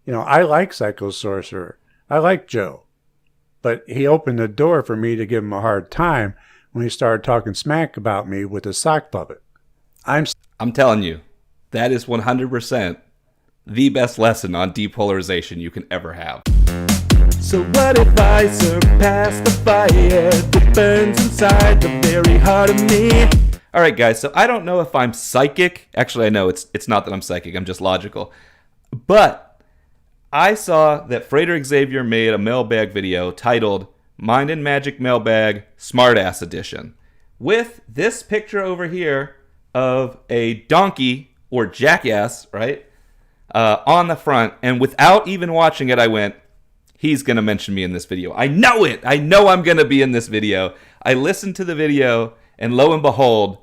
I like Psycho Sorcerer. I like Joe. But he opened the door for me to give him a hard time when he started talking smack about me with his sock puppet. I'm telling you, that is 100% the best lesson on depolarization you can ever have. So what if I surpass the fire that burns inside the very heart of me? All right, guys, so I don't know if I'm psychic. Actually, I know it's not that I'm psychic. I'm just logical. But I saw that Frater Xavier made a mailbag video titled Mind and Magic Mailbag Smartass Edition with this picture over here of a donkey or jackass, right, on the front. And without even watching it, I went, he's going to mention me in this video. I know it. I know I'm going to be in this video. I listened to the video, and lo and behold,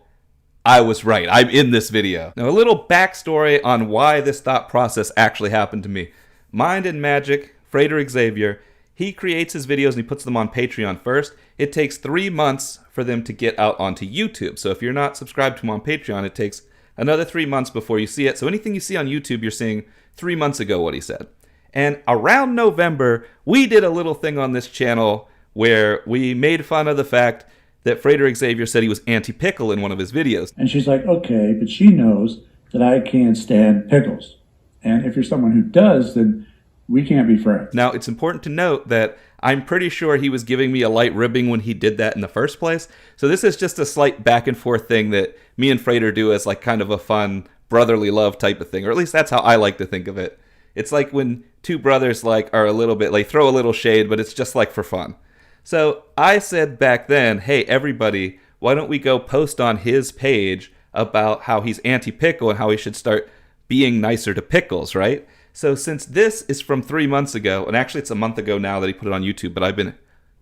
I was right. I'm in this video. Now, a little backstory on why this thought process actually happened to me. Mind and Magic, Frater Xavier, he creates his videos and he puts them on Patreon first. It takes 3 months for them to get out onto YouTube. So if you're not subscribed to him on Patreon, it takes another 3 months before you see it. So anything you see on YouTube, you're seeing 3 months ago what he said. And around November, we did a little thing on this channel where we made fun of the fact that Frater Xavier said he was anti-pickle in one of his videos. And she's like, okay, but she knows that I can't stand pickles. And if you're someone who does, then we can't be friends. Now, it's important to note that I'm pretty sure he was giving me a light ribbing when he did that in the first place. So this is just a slight back and forth thing that me and Frater do as like kind of a fun brotherly love type of thing. Or at least that's how I like to think of it. It's like when two brothers like are a little bit like throw a little shade, but it's just like for fun. So I said back then, hey, everybody, why don't we go post on his page about how he's anti-pickle and how he should start being nicer to pickles, right? So since this is from 3 months ago, and actually it's a month ago now that he put it on YouTube, but I've been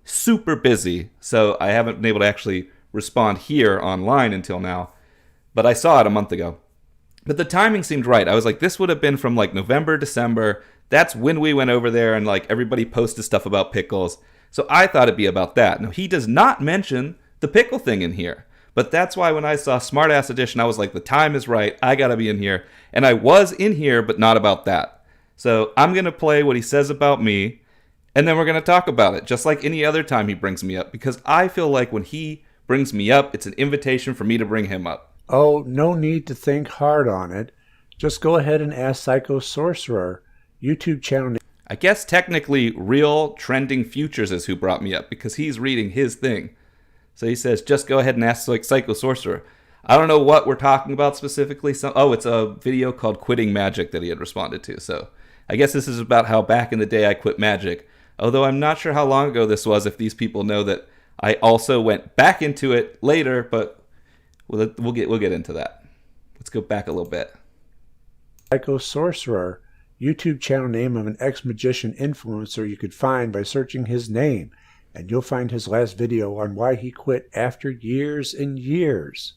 super busy, so I haven't been able to actually respond here online until now. But I saw it a month ago. But the timing seemed right. I was like, this would have been from like November, December. That's when we went over there and like everybody posted stuff about pickles. So I thought it'd be about that. Now, he does not mention the pickle thing in here. But that's why when I saw Smartass Edition, I was like, the time is right. I got to be in here. And I was in here, but not about that. So I'm going to play what he says about me, and then we're going to talk about it, just like any other time he brings me up. Because I feel like when he brings me up, it's an invitation for me to bring him up. Oh, no need to think hard on it. Just go ahead and ask Psycho Sorcerer, YouTube channel. I guess technically Real Trending Futures is who brought me up because he's reading his thing. So he says, just go ahead and ask like Psycho Sorcerer. I don't know what we're talking about specifically. It's a video called Quitting Magic that he had responded to. So I guess this is about how back in the day I quit magic. Although I'm not sure how long ago this was, if these people know that I also went back into it later, but we'll get into that. Let's go back a little bit. Psycho Sorcerer, YouTube channel name of an ex-magician influencer you could find by searching his name, and you'll find his last video on why he quit after years and years.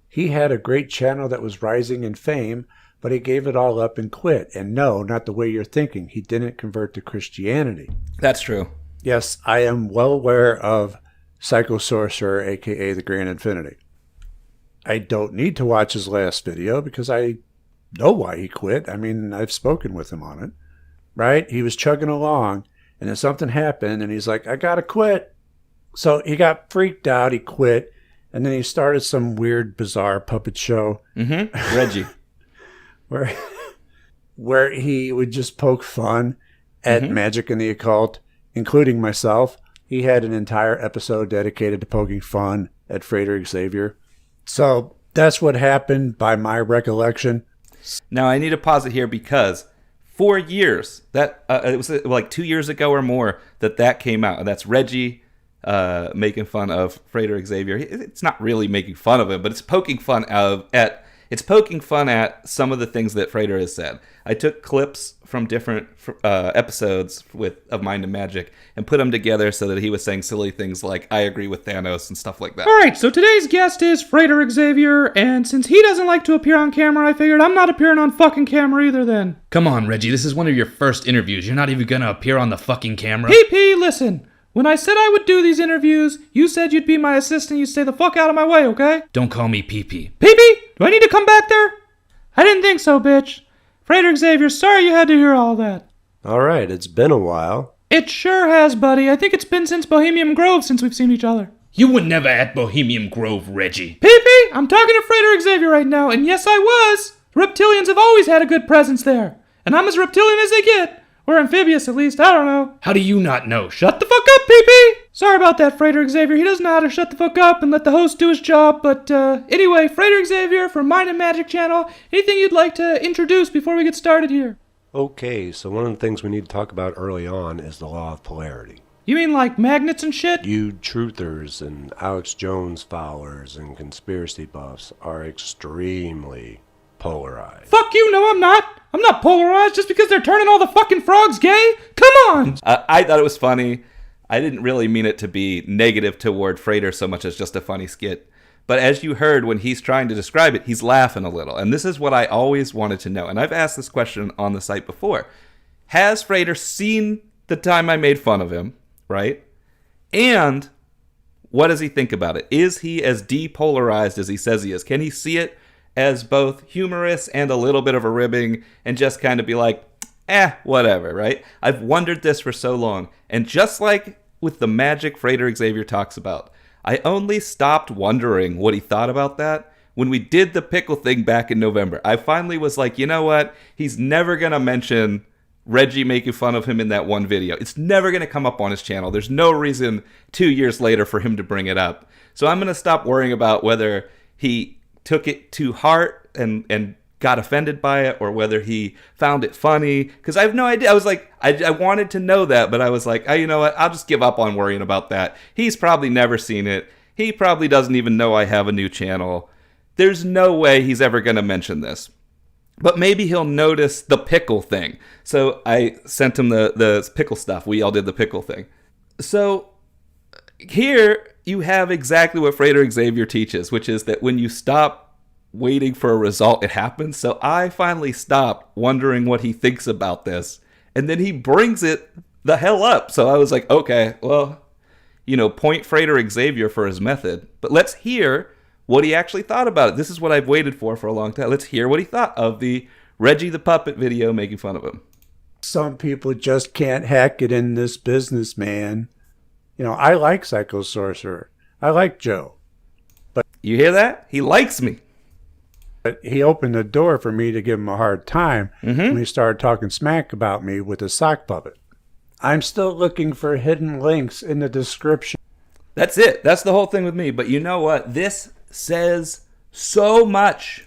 He had a great channel that was rising in fame, but he gave it all up and quit. And no, not the way you're thinking. He didn't convert to Christianity. That's true. Yes, I am well aware of Psycho Sorcerer, a.k.a. the Grand Infinity. I don't need to watch his last video because I know why he quit. I mean, I've spoken with him on it, right? He was chugging along, and then something happened, and he's like, I gotta quit. So he got freaked out, he quit, and then he started some weird, bizarre puppet show. Reggie. where he would just poke fun at magic and the occult, including myself. He had an entire episode dedicated to poking fun at Frater Xavier. So that's what happened by my recollection. Now I need to pause it here because for years, that it was like 2 years ago or more that came out. And that's Reggie making fun of Frater Xavier. It's not really making fun of him, but it's poking fun at some of the things that Frater has said. I took clips from different episodes of Mind and Magic and put them together so that he was saying silly things like, I agree with Thanos and stuff like that. All right, so today's guest is Frater Xavier, and since he doesn't like to appear on camera, I figured I'm not appearing on fucking camera either then. Come on, Reggie, this is one of your first interviews. You're not even gonna appear on the fucking camera. PP, listen. When I said I would do these interviews, you said you'd be my assistant. You'd stay the fuck out of my way, okay? Don't call me PP. PP? Do I need to come back there? I didn't think so, bitch. Frater Xavier, sorry you had to hear all that. All right, it's been a while. It sure has, buddy. I think it's been since Bohemian Grove since we've seen each other. You were never at Bohemian Grove, Reggie. Pee-pee, I'm talking to Frater Xavier right now, and yes, I was. Reptilians have always had a good presence there. And I'm as reptilian as they get. Or amphibious, at least. I don't know. How do you not know? Shut the fuck up, Pee-pee! Sorry about that, Frater Xavier. He doesn't know how to shut the fuck up and let the host do his job. But, anyway, Frater Xavier from Mind and Magic Channel. Anything you'd like to introduce before we get started here? Okay, so one of the things we need to talk about early on is the law of polarity. You mean like magnets and shit? You truthers and Alex Jones followers and conspiracy buffs are extremely polarized. Fuck you, no I'm not. I'm not polarized just because they're turning all the fucking frogs gay. Come on! I thought it was funny. I didn't really mean it to be negative toward Frater so much as just a funny skit. But as you heard, when he's trying to describe it, he's laughing a little. And this is what I always wanted to know. And I've asked this question on the site before. Has Frater seen the time I made fun of him, right? And what does he think about it? Is he as depolarized as he says he is? Can he see it as both humorous and a little bit of a ribbing and just kind of be like, whatever, right? I've wondered this for so long. And just like with the magic Frater Xavier talks about, I only stopped wondering what he thought about that when we did the pickle thing back in November. I finally was like, you know what? He's never going to mention Reggie making fun of him in that one video. It's never going to come up on his channel. There's no reason 2 years later for him to bring it up. So I'm going to stop worrying about whether he took it to heart and got offended by it or whether he found it funny, because I have no idea. I was like, I wanted to know that, but I was like, you know what, I'll just give up on worrying about that. He's probably never seen it. He probably doesn't even know I have a new channel. There's no way he's ever going to mention this. But maybe he'll notice the pickle thing. So I sent him the pickle stuff. We all did the pickle thing. So here you have exactly what Frater Xavier teaches, which is that when you stop waiting for a result, it happens. So I finally stopped wondering what he thinks about this. And then he brings it the hell up. So I was like, okay, well, point Frater Xavier for his method. But let's hear what he actually thought about it. This is what I've waited for a long time. Let's hear what he thought of the Reggie the Puppet video making fun of him. Some people just can't hack it in this business, man. I like Sorcerer. I like Joe. But you hear that? He likes me. But he opened the door for me to give him a hard time when he started talking smack about me with his sock puppet. I'm still looking for hidden links in the description. That's it. That's the whole thing with me. But you know what? This says so much.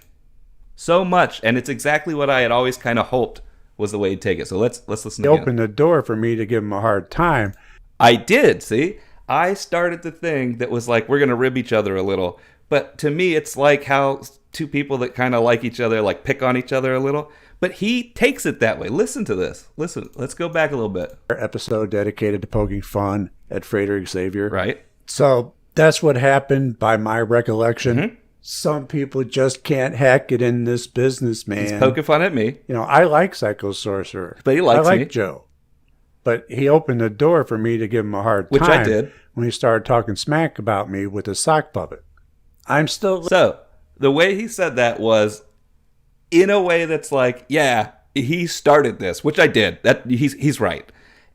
So much. And it's exactly what I had always kind of hoped was the way he'd take it. So let's listen He again. opened the door for me to give him a hard time. I did, see? I started the thing that was like, we're going to rib each other a little. But to me, it's like how two people that kind of like each other, like pick on each other a little. But he takes it that way. Listen to this. Listen, let's go back a little bit. Episode dedicated to poking fun at Frater Xavier. Right. So that's what happened by my recollection. Some people just can't hack it in this business, man. He's poking fun at me. I like Sorcerer. But he likes me. I like me. Joe. But he opened the door for me to give him a hard time. Which I did. When he started talking smack about me with his sock puppet. I'm still... So, the way he said that was in a way that's like, yeah, he started this, which I did. That he's right.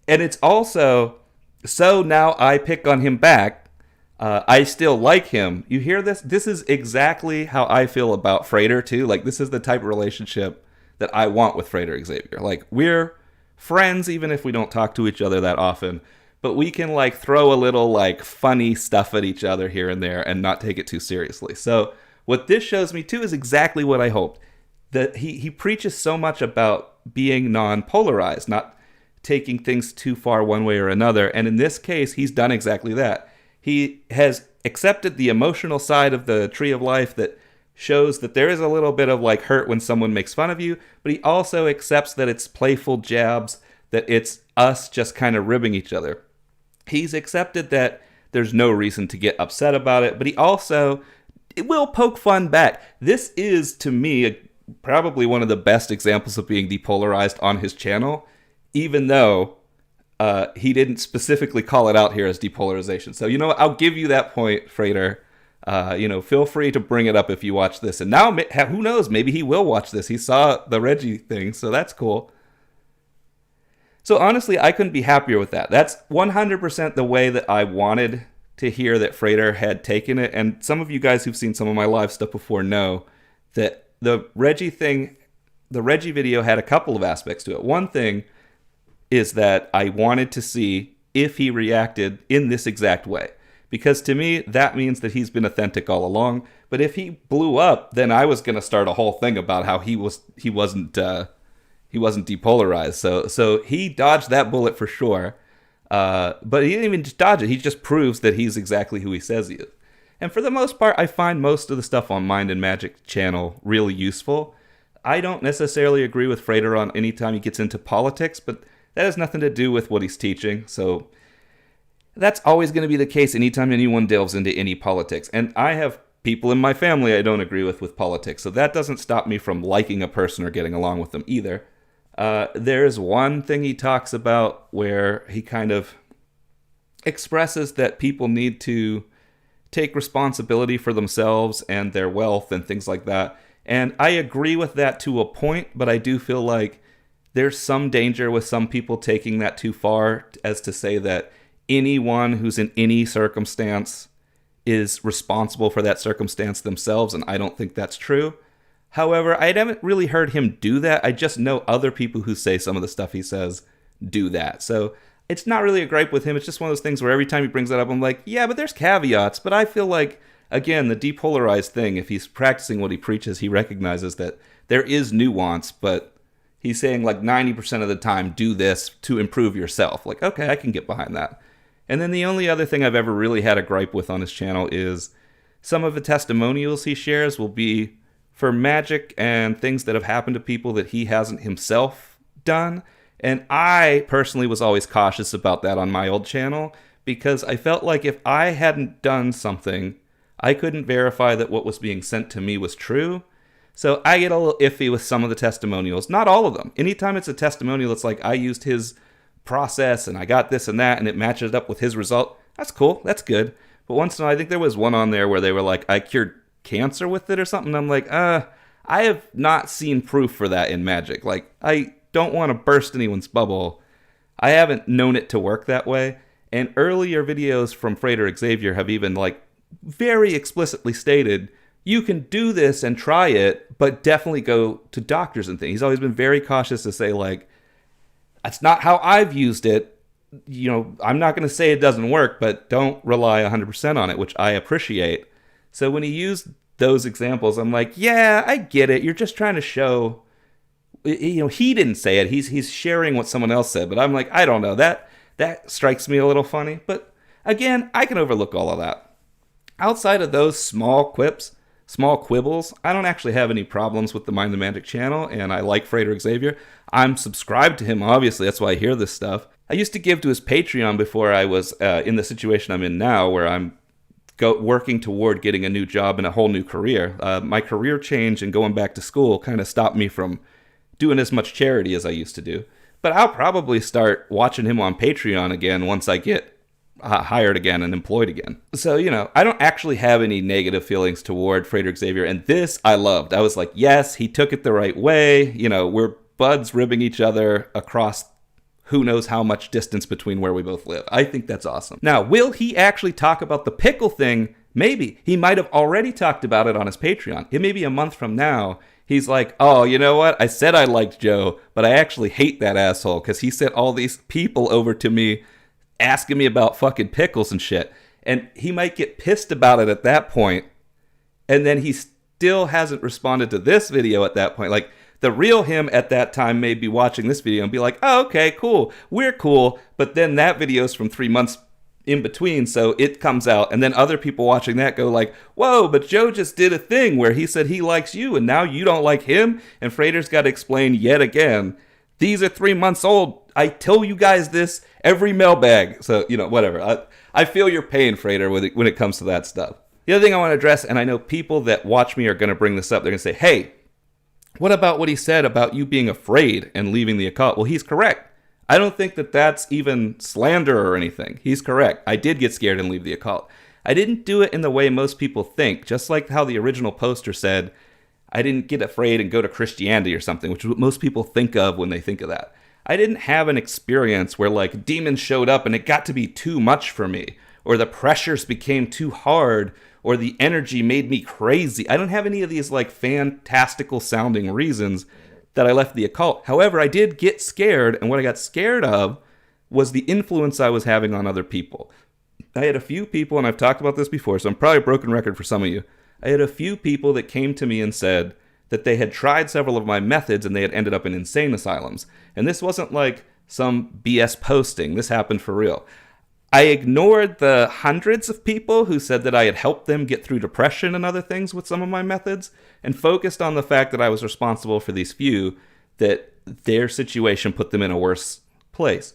And it's also, so now I pick on him back. I still like him. You hear this? This is exactly how I feel about Frater, too. Like, this is the type of relationship that I want with Frater Xavier. Like, we're friends, even if we don't talk to each other that often. But we can, like, throw a little, like, funny stuff at each other here and there and not take it too seriously. So what this shows me, too, is exactly what I hoped. That he preaches so much about being non-polarized, not taking things too far one way or another. And in this case, he's done exactly that. He has accepted the emotional side of the tree of life that shows that there is a little bit of like hurt when someone makes fun of you, but he also accepts that it's playful jabs, that it's us just kind of ribbing each other. He's accepted that there's no reason to get upset about it, but he also will poke fun back. This is, to me, probably one of the best examples of being depolarized on his channel, even though he didn't specifically call it out here as depolarization. So, you know what? I'll give you that point, Frater. Feel free to bring it up if you watch this. And now, who knows, maybe he will watch this. He saw the Reggie thing, so that's cool. So honestly, I couldn't be happier with that. That's 100% the way that I wanted to hear that Frater had taken it. And some of you guys who've seen some of my live stuff before know that the Reggie thing, the Reggie video had a couple of aspects to it. One thing is that I wanted to see if he reacted in this exact way. Because to me, that means that he's been authentic all along. But if he blew up, then I was going to start a whole thing about how he wasn't depolarized. So he dodged that bullet for sure. But he didn't even just dodge it. He just proves that he's exactly who he says he is. And for the most part, I find most of the stuff on Mind and Magic channel really useful. I don't necessarily agree with Frater on any time he gets into politics, but that has nothing to do with what he's teaching. So that's always going to be the case anytime anyone delves into any politics. And I have people in my family I don't agree with politics, so that doesn't stop me from liking a person or getting along with them either. There's one thing he talks about where he kind of expresses that people need to take responsibility for themselves and their wealth and things like that. And I agree with that to a point, but I do feel like there's some danger with some people taking that too far as to say that anyone who's in any circumstance is responsible for that circumstance themselves, and I don't think that's true. However, I haven't really heard him do that. I just know other people who say some of the stuff he says do that. So it's not really a gripe with him. It's just one of those things where every time he brings that up, I'm like, yeah, but there's caveats. But I feel like, again, the depolarized thing, if he's practicing what he preaches, he recognizes that there is nuance, but he's saying like 90% of the time, do this to improve yourself. Like, okay, I can get behind that. And then the only other thing I've ever really had a gripe with on his channel is some of the testimonials he shares will be for magic and things that have happened to people that he hasn't himself done. And I personally was always cautious about that on my old channel because I felt like if I hadn't done something, I couldn't verify that what was being sent to me was true. So I get a little iffy with some of the testimonials. Not all of them. Anytime it's a testimonial, it's like I used his process and I got this and that and it matches up with his result. That's cool. That's good. But once in a while, I think there was one on there where they were like, I cured cancer with it or something. I'm like, I have not seen proof for that in magic. Like, I don't want to burst anyone's bubble. I haven't known it to work that way. And earlier videos from Frater Xavier have even like very explicitly stated, you can do this and try it, but definitely go to doctors and things. He's always been very cautious to say like, that's not how I've used it. You know, I'm not going to say it doesn't work, but don't rely 100% on it, which I appreciate. So when he used those examples, I'm like, yeah, I get it. You're just trying to show, you know, he didn't say it. He's sharing what someone else said, but I'm like, I don't know. That strikes me a little funny. But again, I can overlook all of that. Outside of those small quips, small quibbles, I don't actually have any problems with the Mind the Magic channel, and I like Frater Xavier. I'm subscribed to him, obviously. That's why I hear this stuff. I used to give to his Patreon before I was in the situation I'm in now, where I'm working toward getting a new job and a whole new career. My career change and going back to school kind of stopped me from doing as much charity as I used to do. But I'll probably start watching him on Patreon again once I get hired again and employed again. So, you know, I don't actually have any negative feelings toward Frater Xavier. And this I loved. I was like, yes, he took it the right way. You know, we're buds ribbing each other across who knows how much distance between where we both live. I think that's awesome. Now, will he actually talk about the pickle thing? Maybe. He might have already talked about it on his Patreon. It may be a month from now. He's like, oh, you know what? I said I liked Joe, but I actually hate that asshole because he sent all these people over to me asking me about fucking pickles and shit. And he might get pissed about it at that point, and then he still hasn't responded to this video at that point. Like, the real him at that time may be watching this video and be like, oh, okay, cool. We're cool. But then that video's from 3 months in between, so it comes out. And then other people watching that go like, whoa, but Joe just did a thing where he said he likes you, and now you don't like him? And Frater's got to explain yet again, these are 3 months old. I tell you guys this every mailbag. So, you know, whatever. I feel your pain, Frater, when it comes to that stuff. The other thing I want to address, and I know people that watch me are going to bring this up. They're going to say, hey, what about what he said about you being afraid and leaving the occult? Well, he's correct. I don't think that that's even slander or anything. He's correct. I did get scared and leave the occult. I didn't do it in the way most people think, just like how the original poster said, I didn't get afraid and go to Christianity or something, which is what most people think of when they think of that. I didn't have an experience where like demons showed up and it got to be too much for me, or the pressures became too hard, or the energy made me crazy. I don't have any of these like fantastical sounding reasons that I left the occult. However, I did get scared, and what I got scared of was the influence I was having on other people. I had a few people, and I've talked about this before, so I'm probably a broken record for some of you. I had a few people that came to me and said that they had tried several of my methods and they had ended up in insane asylums. And this wasn't like some BS posting. This happened for real. I ignored the hundreds of people who said that I had helped them get through depression and other things with some of my methods, and focused on the fact that I was responsible for these few, that their situation put them in a worse place.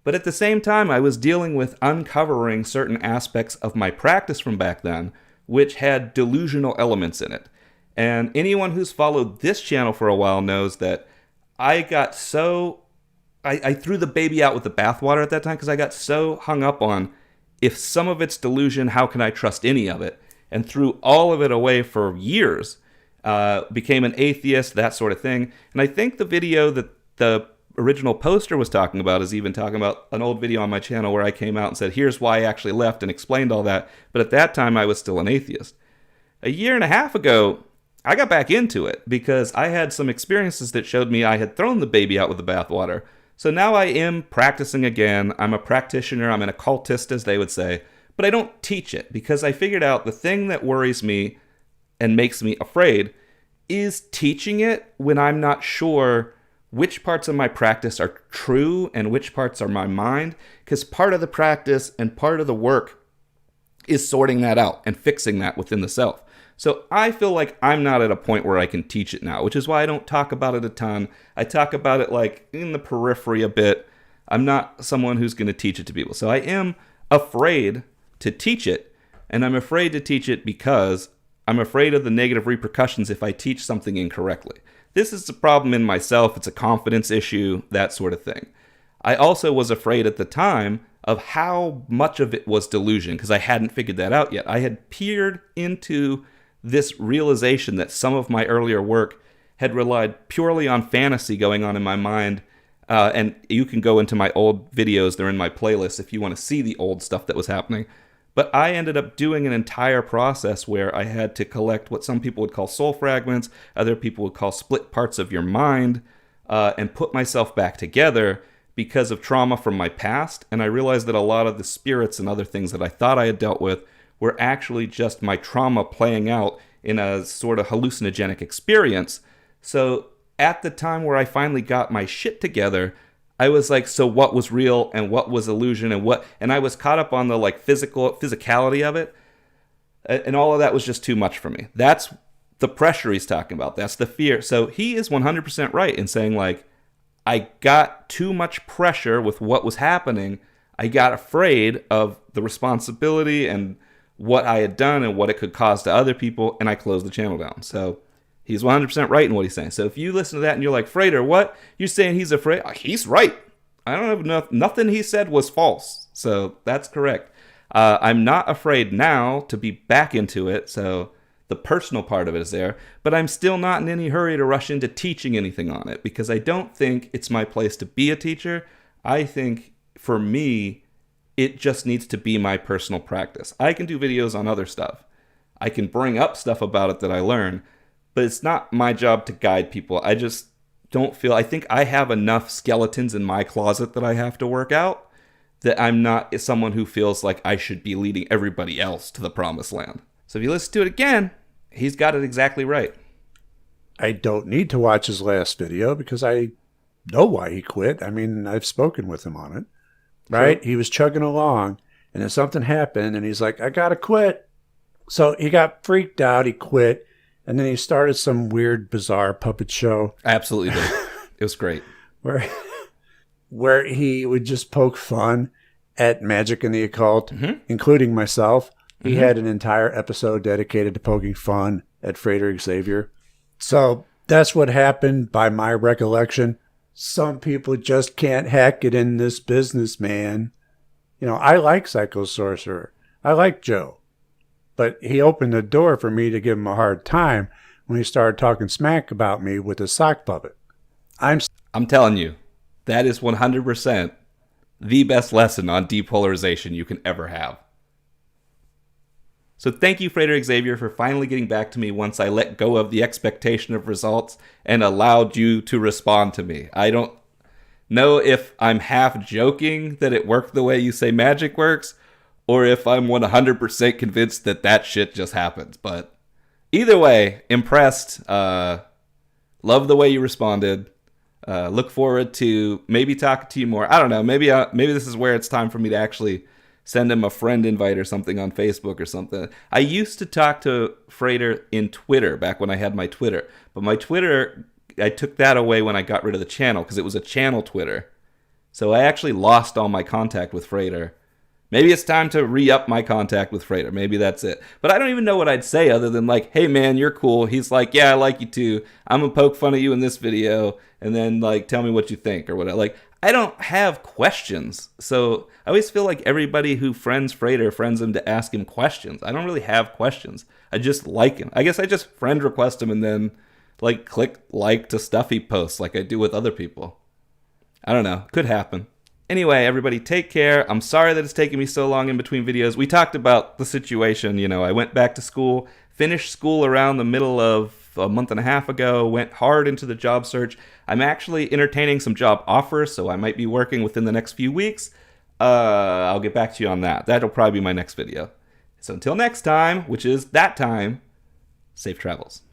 But at the same time, I was dealing with uncovering certain aspects of my practice from back then, which had delusional elements in it. And anyone who's followed this channel for a while knows that I got so... I threw the baby out with the bathwater at that time because I got so hung up on, if some of it's delusion, how can I trust any of it? And threw all of it away for years. Became an atheist, that sort of thing. And I think the video that the original poster was talking about is even talking about an old video on my channel where I came out and said, here's why I actually left, and explained all that. But at that time, I was still an atheist. A year and a half ago, I got back into it because I had some experiences that showed me I had thrown the baby out with the bathwater. So now I am practicing again. I'm a practitioner. I'm an occultist, as they would say. But I don't teach it because I figured out the thing that worries me and makes me afraid is teaching it when I'm not sure which parts of my practice are true and which parts are my mind. Because part of the practice and part of the work is sorting that out and fixing that within the self. So I feel like I'm not at a point where I can teach it now, which is why I don't talk about it a ton. I talk about it like in the periphery a bit. I'm not someone who's going to teach it to people. So I am afraid to teach it, and I'm afraid to teach it because I'm afraid of the negative repercussions if I teach something incorrectly. This is a problem in myself. It's a confidence issue, that sort of thing. I also was afraid at the time of how much of it was delusion because I hadn't figured that out yet. I had peered into this realization that some of my earlier work had relied purely on fantasy going on in my mind. And you can go into my old videos. They're in my playlist if you want to see the old stuff that was happening. But I ended up doing an entire process where I had to collect what some people would call soul fragments, other people would call split parts of your mind, and put myself back together because of trauma from my past. And I realized that a lot of the spirits and other things that I thought I had dealt with were actually just my trauma playing out in a sort of hallucinogenic experience. So at the time where I finally got my shit together, I was like, so what was real and what was illusion and I was caught up on the like physicality of it. And all of that was just too much for me. That's the pressure he's talking about. That's the fear. So he is 100% right in saying like, I got too much pressure with what was happening. I got afraid of the responsibility and what I had done and what it could cause to other people, and I closed the channel down. So he's 100% right in what he's saying. So if you listen to that and you're like, Frater, what? You're saying he's afraid? He's right. I don't have nothing he said was false. So that's correct. I'm not afraid now to be back into it, so the personal part of it is there, but I'm still not in any hurry to rush into teaching anything on it because I don't think it's my place to be a teacher. I think for me, it just needs to be my personal practice. I can do videos on other stuff. I can bring up stuff about it that I learn, but it's not my job to guide people. I just don't feel, I think I have enough skeletons in my closet that I have to work out that I'm not someone who feels like I should be leading everybody else to the promised land. So if you listen to it again, he's got it exactly right. I don't need to watch his last video because I know why he quit. I mean, I've spoken with him on it. Right? He was chugging along, and then something happened, and he's like, I gotta quit. So he got freaked out, he quit, and then he started some weird, bizarre puppet show. I absolutely did. It was great. Where he would just poke fun at magic and the occult, including myself. He had an entire episode dedicated to poking fun at Frater Xavier. So that's what happened by my recollection. Some people just can't hack it in this business, man. You know, I like Sorcerer. I like Joe. But he opened the door for me to give him a hard time when he started talking smack about me with his sock puppet. I'm telling you, that is 100% the best lesson on depolarization you can ever have. So thank you, Frater Xavier, for finally getting back to me once I let go of the expectation of results and allowed you to respond to me. I don't know if I'm half joking that it worked the way you say magic works, or if I'm 100% convinced that that shit just happens. But either way, impressed. Love the way you responded. Look forward to maybe talking to you more. I don't know. Maybe this is where it's time for me to actually send him a friend invite or something on Facebook or something. I used to talk to Frater in Twitter back when I had my Twitter. But my Twitter, I took that away when I got rid of the channel because it was a channel Twitter. So I actually lost all my contact with Frater. Maybe it's time to re-up my contact with Frater. Maybe that's it. But I don't even know what I'd say other than like, hey man, you're cool. He's like, yeah, I like you too. I'm gonna poke fun at you in this video and then like tell me what you think or whatever. Like, I don't have questions. So I always feel like everybody who friends Frater friends him to ask him questions. I don't really have questions. I just like him. I guess I just friend request him and then like click like to stuff he posts like I do with other people. I don't know. Could happen. Anyway, everybody take care. I'm sorry that it's taken me so long in between videos. We talked about the situation. You know, I went back to school, finished school around the middle of a month and a half ago, went hard into the job search. I'm actually entertaining some job offers, so I might be working within the next few weeks. I'll get back to you on that. That'll probably be my next video. So until next time, which is that time, safe travels.